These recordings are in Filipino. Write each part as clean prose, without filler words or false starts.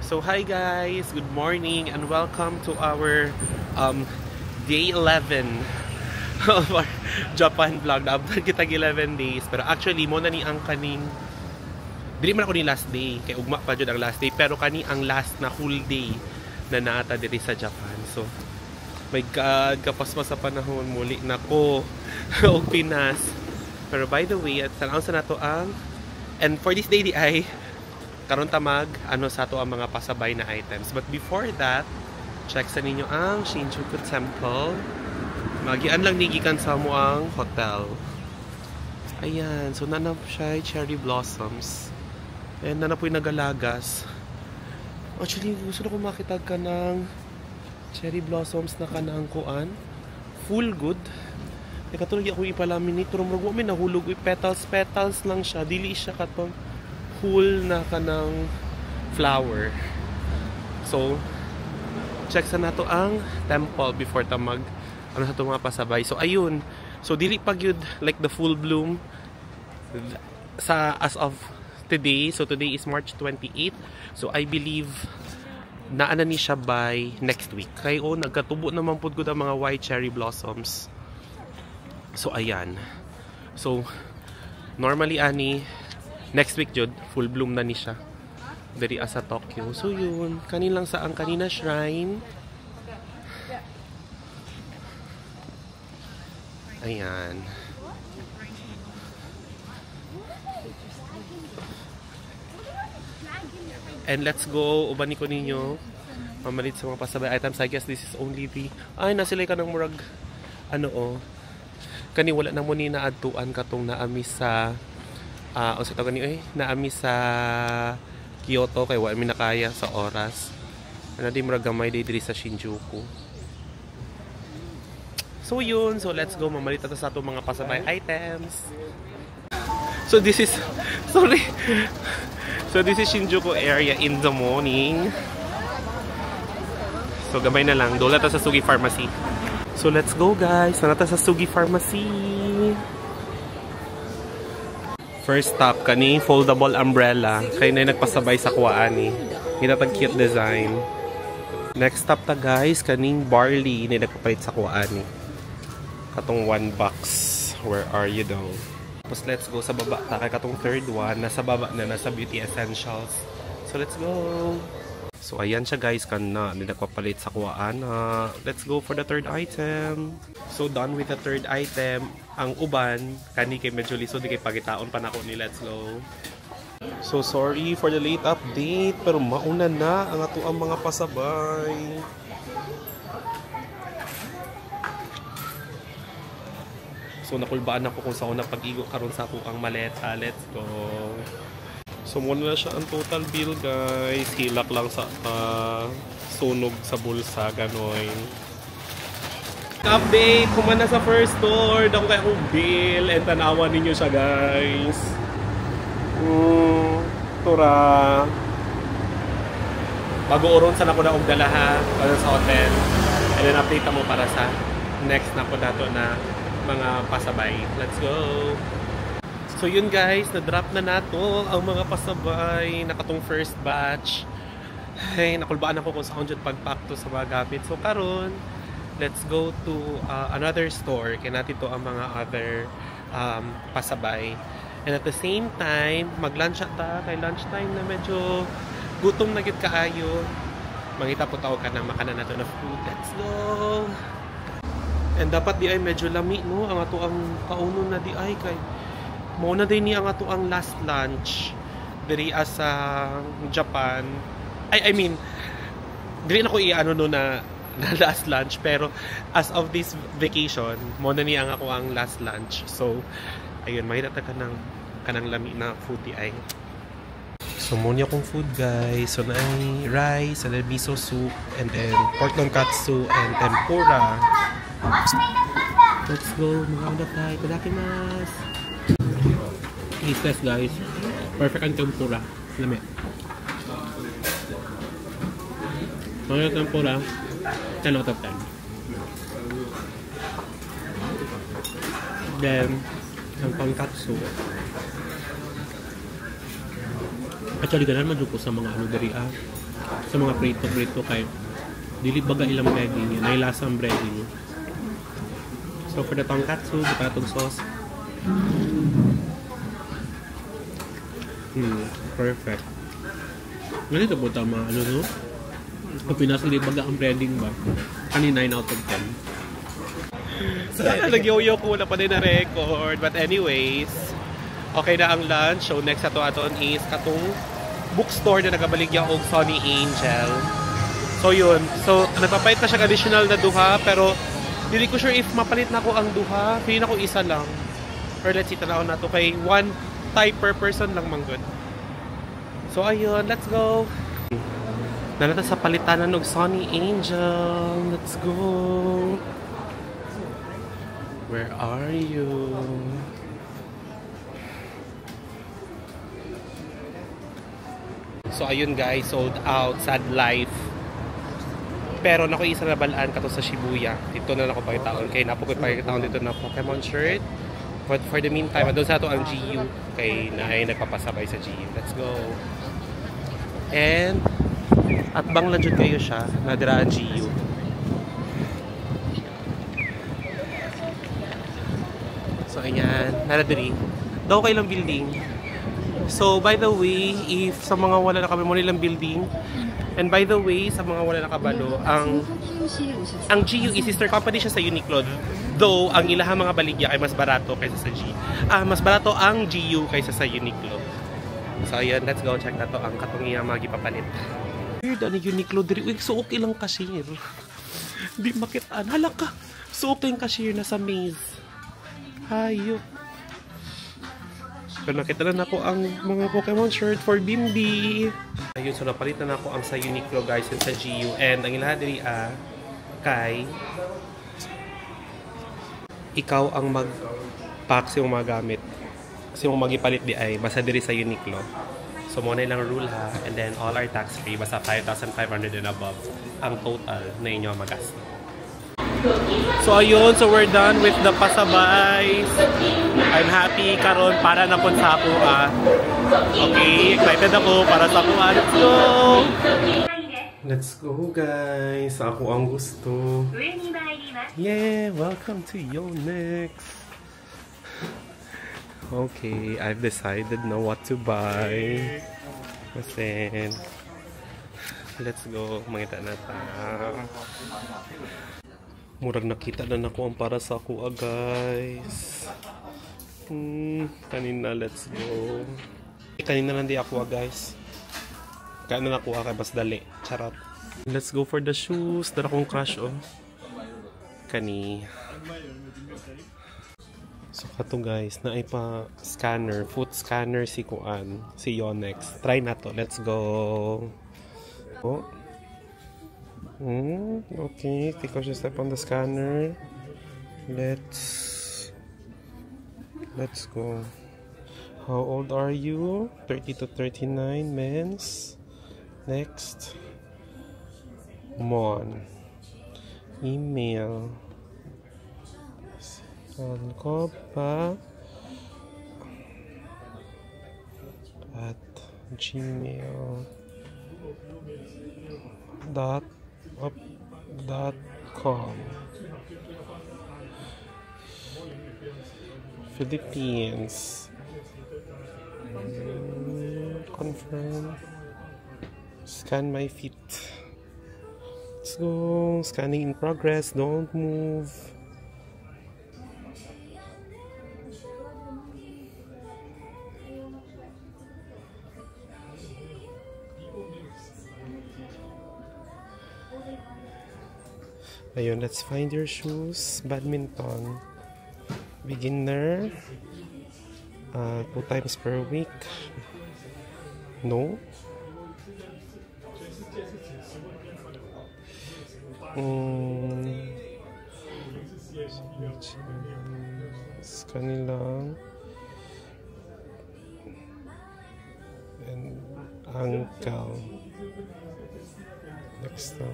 So hi guys, good morning and welcome to our day 11 of our Japan vlog. Naabot kita 11 days, pero actually mo na ni ang kaning dili man ako ni last day, kay ugma pa jud ang last day, pero kani ang last na whole day na naata diri sa Japan. So my God, kapaspas sa panahon muli na ko og Pinas. Pero by the way, at tanaw sa nato ang and for this day di ay karon tamag ano sa ato ang mga pasabay na items. But before that, check sa ninyo ang Shinjuku Temple. Magian lang ni gikan sa mo ang hotel. Ayan, so nanap siya cherry blossoms. And nanapoy nagalagas. Actually, gusto ko makita ka ng cherry blossoms na kanang kuan. Full good. E katulad ako ipalaminate, pero marag mo nahulog, petals lang siya. Dili siya katong whole na kanang flower. So, check sa nato ang temple before tamag ano sa itong mga pasabay. So, ayun. So, dili pag yun like the full bloom sa as of today. So, today is March 28. So, I believe naana ni siya by next week. Kaya nagkatubo naman po ang mga white cherry blossoms. So, ayan. So, normally ani next week jud full bloom na ni siya diri sa Tokyo. So yun, kanilang sa ang kanina shrine. Ayan. And let's go ubani ko ninyo mamalit sa mga pasabay items. I guess this is only the ay nasilay ka ng murag ano kani wala na mo ni naadtuan katong naami sa o sa tawag ni naami sa Kyoto kay wa mi nakaya sa oras. Ano di murag gamay diri sa Shinjuku. So yun, so let's go mamalit ta sa ato mga pasabay items. So this is sorry. So this is Shinjuku area in the morning. So gamay na lang dola ta sa Sugi Pharmacy. So let's go guys. Sana ta sa Sugi Pharmacy. First stop, kani foldable umbrella. Kaya na nagpasabay sa kuwaani. Hinatag cute design. Next stop ta guys, kaning barley na nagpapalit sa kuwaani. Katong 1 box. Where are you daw? Tapos let's go sa baba. Kaya katong third one, nasa baba na, nasa beauty essentials. So let's go! So ayan siya guys, kana nagpapalit sa kuwaan. Let's go for the third item. So done with the third item. Ang uban, kani kay medyo lisod, di kay pagitaon pa na ko ni let's go. So sorry for the late update, pero mauna na ang ato ang mga pasabay. So nakulbaan ako kung saan na pag-igo karon sa ako ang maleta. Let's go. So muna na siya ang total bill guys. Hilak lang sa sunog sa bulsa, gano'n. Update, kumana sa first store. Dako kayo akong bill and tanawan ninyo siya guys. Tura. Bago-uron sa nako na og dalaha sa hotel. And then update mo para sa next na po dato na mga pasabay. Let's go! So yun guys, na-drop na nato ang mga pasabay. Nakatong first batch. Hey, nakulbaan ako kung saan dyan pag-pack to sa mga gamit. So karon, let's go to another store. Kaya natin to ang mga other pasabay. And at the same time, mag-lunch ata. Kay lunchtime na medyo gutom na gid kaayo. Mangita po tao ka na makanan nato na food. Let's go! And dapat di ay medyo lami, no? Ang ato ang kaunon na di ay kay mo na din ni ang ato ang last lunch diri sa Japan. I mean, diri na ko i-ano no na last lunch, pero as of this vacation, mo na ni ang ako ang last lunch. So, ayun, mahirap na kanang lami na food di ay. So, muna akong food guys. So, na ay rice, and then miso soup, and then pork tonkatsu, and tempura. Let's go, mga udah tayo. Itadakimasu. Taste guys. Perfect ang tempura. Lami. Mga tempura, 10 out of 10. Then, ang tonkatsu. Actually, ganun man ko sa mga ano dari sa mga prito kay dili baga ilang breading yan, ay lasang breading. So for the tonkatsu, bukatog sauce. Perfect. Ganito po tama, ano no? Ang Pinas, hindi baga ang breading ba? Kani 9 out of 10. So, nag-yo-yo ko na pa din na record. But anyways, okay na ang lunch. So next ato is katong bookstore na nagabaligya og Sonny Angel. So yun. So nagpapait na siya additional na duha, pero hindi ko sure if mapalit na ko ang duha. Pili na ko isa lang. Or let's see, tanaw na to kay one type per person lang manggod. So ayun, let's go. Nalata sa palitanan ng Sonny Angel. Let's go. Where are you? So ayun guys, sold out, sad life. Pero naku isa na balaan ka to sa Shibuya. Dito na ako pakitaon. Kaya napukoy pakitaon dito na Pokemon shirt. But for the meantime, doon sa ito ang GU. Kaya na ay nagpapasabay sa GU. Let's go. And at bang lang kayo siya, nadira ang GU. So ayan, naradiri. Daw kayo lang building. So by the way, if sa mga wala na kami mo nilang building, and by the way, sa mga wala nakabalo, ang GU is sister company siya sa Uniqlo. Though, ang ilahang mga baligya ay mas barato kaysa sa GU. Mas barato ang GU kaysa sa Uniqlo. So, ayun, let's go check na to ang katungiang mga gipapalit. Weird, ano Uniqlo diri? Uy, suok ilang cashier. Di makitaan. Hala ka! Suok yung cashier na sa maze. Hayop. Pero nakita na ako ang mga Pokemon shirt for Bimbi. Ayun, so napalit na ako ang sa Uniqlo guys and sa GU. And ang ilahan diri kay ikaw ang mag-pack sa mga gamit. Kasi yung magipalit di ay basta diri sa Uniqlo. So muna ilang rule ha. And then all are tax free. Basta 5,500 and above ang total na inyo magasto. So ayun, so we're done with the pasabays. I'm happy karon para na po sa ako Okay, excited ako para sa ako. Let's go! Let's go guys! Ako ang gusto. Yeah, welcome to Yonex. Okay, I've decided now what to buy. Kasi let's go, mangita na ta. Murag nakita na nako ang para sa ako guys. Kanina let's go. Kanina nandi ako guys. Kaya na nakuha kay bas dali. Charot. Let's go for the shoes. Dara kong crush kani. So kato guys, na pa scanner, foot scanner si Kuan, si Yonex. Try na to. Let's go. Okay, take a step on the scanner. Let's go. How old are you? 30 to 39 men's. Next. Mon. Email. Saan ko pa? At gmail.com. Philippines. Confirm. Scan my feet. Let's go. Scanning in progress. Don't move. Ayun, let's find your shoes. Badminton. Beginner. 2 times per week. No. Kanilang and ankle. Next na.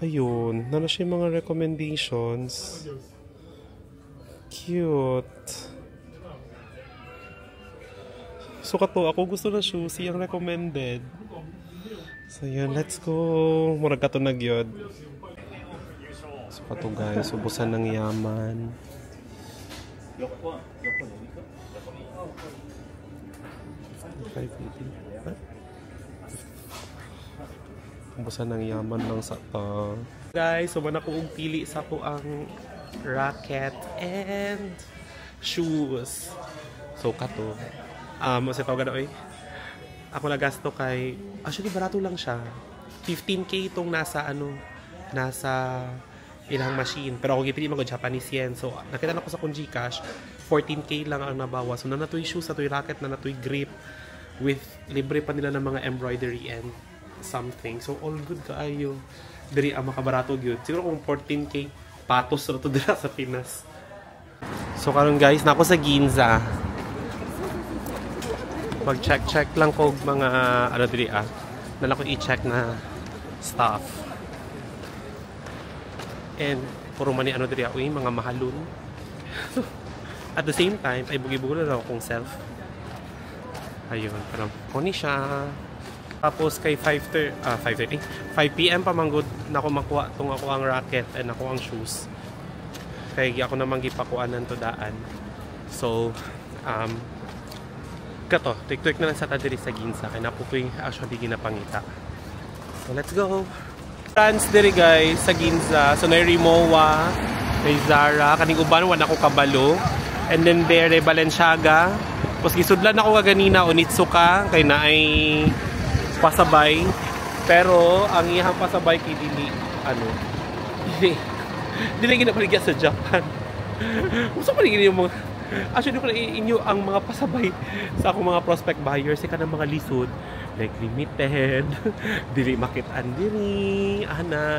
Ayun, nano siya yung mga recommendations. Cute. So kato, ako gusto na shoes, siyang recommended. So yun, let's go. Murag ka to nagyod. So kato guys, ubusan ng yaman. Ubusan ng yaman lang sa ta. Guys, so man ako pili sa ko ang racket and shoes. So kato. Kasi tawag na, ako na gasto kay, actually barato lang siya. 15K itong nasa ilang machine. Pero ako gipili mga Japanese yen. So nakita na ko sa kung Gcash, 14K lang ang nabawas. So nanatoy shoes, natoy racket, nanatoy grip, with libre pa nila ng mga embroidery and something. So all good kaayo. Diri ang makabarato gyud. Siguro kung 14K patos na to dira sa Pinas. So karon guys, nako sa Ginza. Mag-check lang ko mga diri nala ko i-check na stuff. And puro man ni diri mga mahalon. At the same time, ay bugi-bugi na ako kung self. Ayun, pero kuni siya. Tapos kay 5:30, 5 PM pa manggod na ako makuha tong ako ang racket and ako ang shoes. Kaya ako namang gipakuanan to daan. So, kato, tik-tik na lang sa diri sa Ginza. Kaya napupoy actually ginapangita. So, let's go! France diri guys, sa Ginza. So, na Rimowa, may Zara, kaning uban, wala ako kabalo. And then there, Balenciaga. Tapos gisudlan ako kaganina, Onitsuka, kay na ay pasabay. Pero, ang iyang pasabay kay dili, dili ginapaligya sa Japan. Gusto pa rin yung mga, actually, ko na inyo ang mga pasabay sa akong mga prospect buyers, ka ng mga lisod, like limited, dili makitaan diri,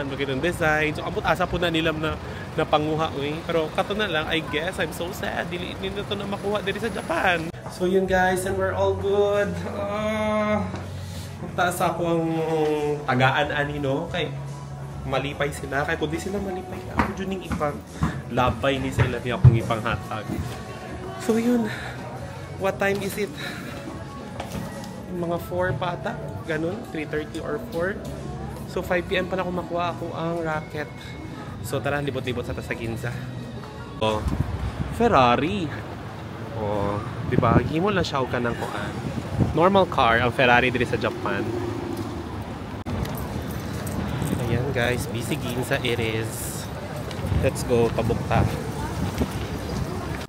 makitang design. So, ambot asa po na nilam na panguha, pero kato na lang, I guess, I'm so sad, dili nila to na makuha diri sa Japan. So, yun guys, and we're all good. Taas ako ang tagaan-ani, no? Kay malipay sila. Kaya kung di sila malipay, ako dyan yung ipang labay ni sila niya akong ipang hatag. So yun, what time is it? Mga 4 pa ata, ganun, 3:30 or 4. So 5 PM pa na ako makuha ako ang racket. So tara, libot-libot sa Ginza. Oh, Ferrari. Oh, diba? Gimo lang siya ka ng kuan. Normal car ang Ferrari dito sa Japan. Ayan guys, busy Ginza it is. Let's go, pabukta.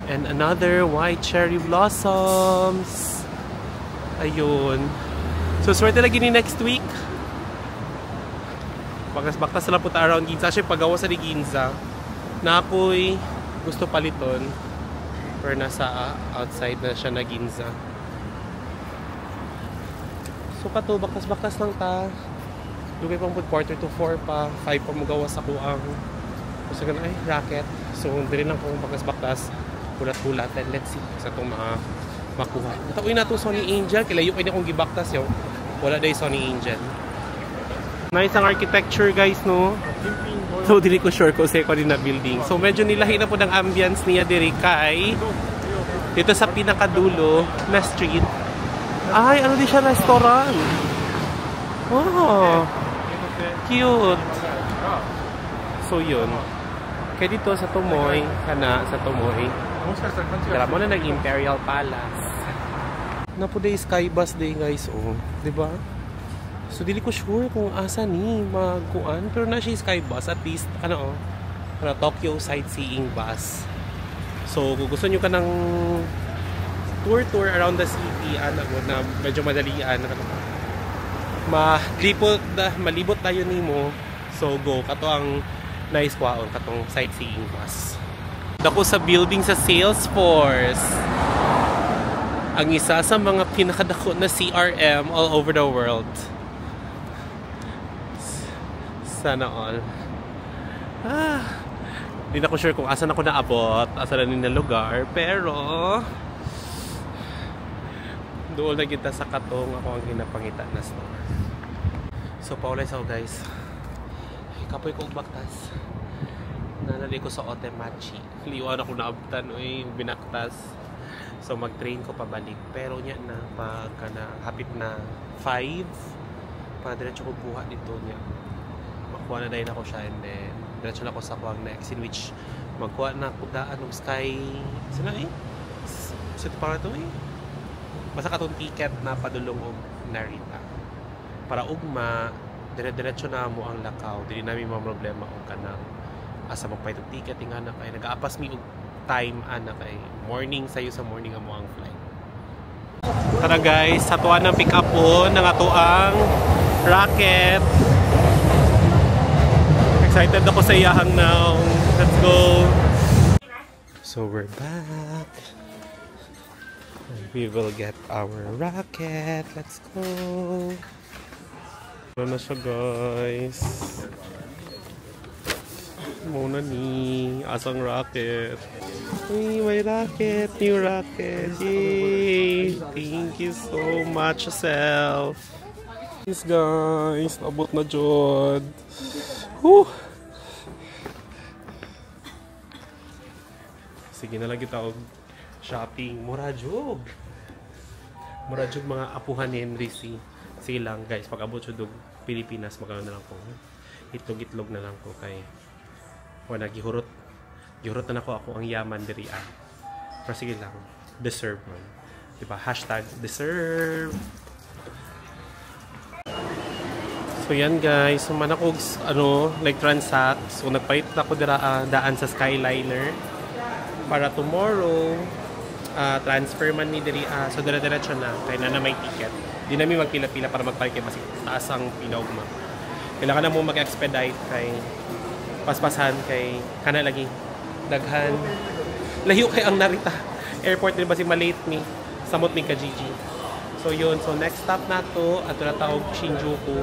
And another white cherry blossoms. Ayun. So swerte lagi ni next week. Baktas na po ta around Ginza. Kasi pagawa sa Ginza na ako'y gusto paliton. Pero nasa outside na siya na Ginza. So kato, baktas lang ta. Lugay pang 3:45 pa. 5 pa magawas ako ang gusto ka na racket. So hindi rin lang kung baktas hulat-hulat. And let's see sa itong makuha. Natawin na itong Sony Angel. Kilayo kayo kung gibaktas yun. Wala dahi Sony Angel. Nice ang architecture guys, no? So dili ko sure kung sa'yo ko din na building. So medyo nilahi na po ng ambience niya diri kay dito sa pinakadulo na street. Ay, ano di siya, restaurant? Wow! Cute! So, yun. Kaya dito sa Tumoy, sa Tumoy, dala mo na nag-Imperial Palace. Napuday Sky Bus day, guys, oh. Diba? So, dili ko sure kung asa ni magkuan. Pero na siya Sky Bus, at least, Tokyo sightseeing bus. So, kung gusto nyo ka ng tour around the city, na medyo madalian, malibot tayo nimo. So go, kato ang nice kwaon, katong sightseeing bus. Dako sa building sa Salesforce, ang isa sa mga pinakadako na CRM all over the world. Sana all. Hindi na ko sure kung asan ako naabot, asan na lugar, pero doon na kita sa katong ako ang ginapangita na store. So paulay sa guys, kapoy ko baktas, nanali ko sa Otemachi, liwan ako naabtan, binaktas. So mag-train ko pabalik. Pero nya na pag hapit na 5, para diretso ko buha dito niya. Makuha na dahil ako siya and then diretso na ako sa kuwang next in which magkuha na ako daan ng sky. Saan na Sa para to basta katong ticket na padulong og Narita. Para ugma, dire-diretso na mo ang lakaw. Dili namin mga problema o kanang asa magpay itong ticket nga na kay nag-aapas mi og time ana kay morning sayo sa morning amo ang flight. Tara guys, sa tuwa ng pick up po ng ato ang Rocket. Excited ako sa iyahang now. Let's go. So we're back. We will get our Rocket. Let's go. Ano na siya guys? Muna ni asang Rocket. Uy, may Rocket. New Rocket. Yay! Thank you so much, self. Thanks guys. Abot na jod. Whew! Sige na lang kita og shopping. Murajog mga apuhan ni Henry. Sige lang guys, pag abot siya Pilipinas, magkano na lang po. Itlog na lang po kay wala gihurot na ako ang yaman diri pero sige lang, deserve man, diba? #deserve. So yan guys, man ako nag-transact. So nagpait ako daan sa Skyliner para tomorrow transfer man ni diri so dire-diretso na kay na may ticket. Di namin magpila-pila para magpalit kay kasi taas ang pinaugma. Kailangan na mo mag-expedite kay paspasan kay kana lagi daghan layo kay ang Narita airport din ba si malate mi samot mi ka Gigi. So yun, so next stop nato ato na taog Shinjuku.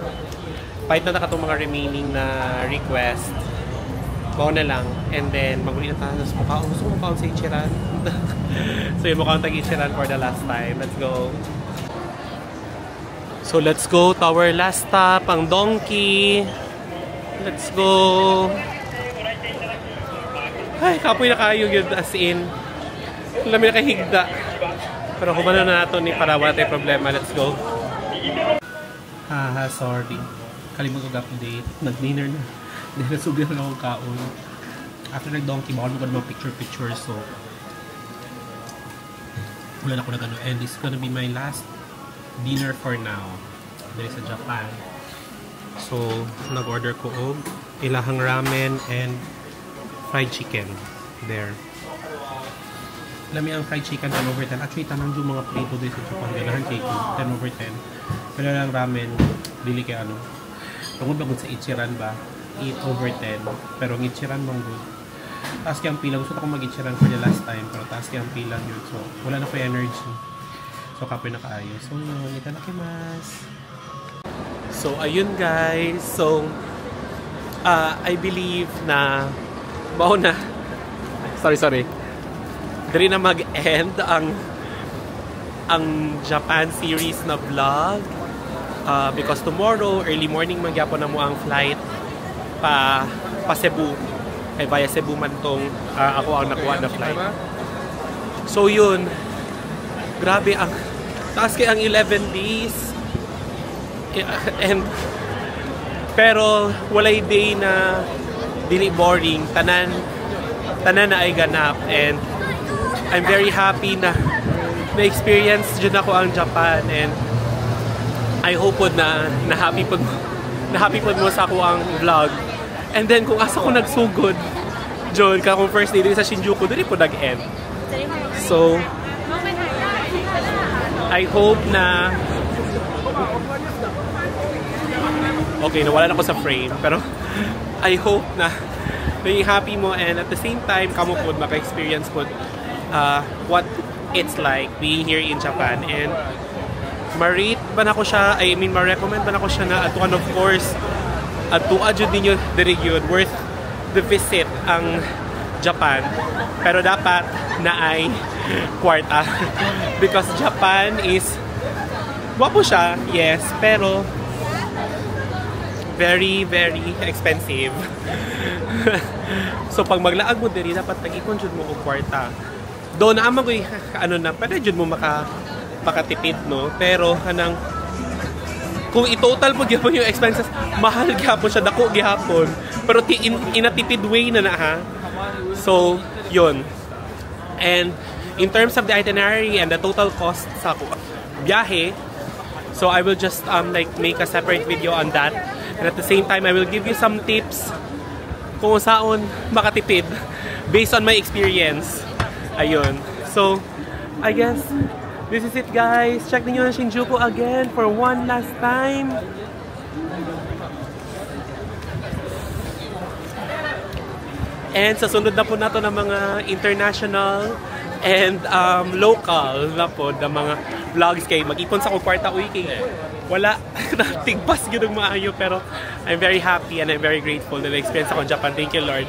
Pahit na katong mga remaining na request. Bao na lang and then maguli na tayo sa mukhaon. Gusto mo mukhaon sa Ichiran? So yun, mukhaon tag Ichiran for the last time. Let's go. So let's go to our last stop, ang Donkey. Let's go. Ay, kapoy na kayo yun as in. Lami na kahigda. Pero kumano na nato ni para wala tayong problema. Let's go. Sorry. Kalimut ko update. Nag-dinner na. Dahil nasugyan na akong kaon. After nag-Donkey, baka mo ka naman picture. So, wala na ako na gano'n. And this is gonna be my last dinner for now. Dahil sa Japan. So, nag-order ko og ilahang ramen and fried chicken. There. Lami ang fried chicken 10 over 10. Actually, tanang yung mga prito dito sa Japan. Ganahan kay 10 over 10. Pero lang ramen, dili kay ano. Tungod bagod sa Ichiran ba? 8 over 10. Pero ang Ichiran mong good. Taas kaya ang pila. Gusto ko mag-Ichiran for the last time. Pero taas kaya ang pila yun. So, wala na ko energy. So, kapoy na kaayo. So, itadakimasu. So, ayun guys. So, I believe na mauna. Sorry. Dali na mag-end ang Japan series na vlog. Because tomorrow, early morning magyapon na mo ang flight pa Cebu. Ay via Cebu man tong ako ang nakuha na flight. So yun, grabe ang taas kay ang 11 days. And pero walay day na dili boring, tanan na ay ganap and I'm very happy na na-experience dyan ako ang Japan and I hope na happy pod mo sa ako ang vlog. And then kung asa ko nagsugod John, kung first day din sa Shinjuku, dili po nag-end. So I hope na okay, nawala na ako sa frame pero I hope na naging happy mo and at the same time kamo po maka-experience po what it's like being here in Japan and ma-rate ba na ko siya, ma-recommend ba na ko siya na atuan of course atuan jud ninyo diri gyud worth the visit ang Japan pero dapat na ay kwarta because Japan is wapo siya, yes, pero very, very expensive. So pag maglaag mo diri dapat tag-ipon jud mo og kwarta. doon na amagoy ano na pwede jud mo makatipid no, pero kanang kung i-total mo gyapon yung expenses, mahal gyapon siya, dako gyapon, pero in a tipid way na ha. So yun. And in terms of the itinerary and the total cost sa biyahe, so I will just like make a separate video on that, and at the same time I will give you some tips kung saan makatipid based on my experience. Ayun. So, I guess, this is it guys. Check niyo na Shinjuku again for one last time. And sa sunod na po nato ng mga international and local na po na mga vlogs kay mag-ipon sa kwarta uy kay wala tigpas gyud maayo, pero I'm very happy and I'm very grateful na na-experience ako in Japan. Thank you Lord.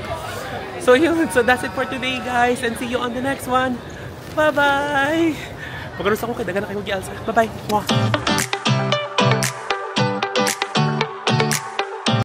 So yun, so that's it for today guys, and see you on the next one. Bye bye. Pagkaroon sa ako kay dagan na kayo gi-alsa. Bye bye. Mwah.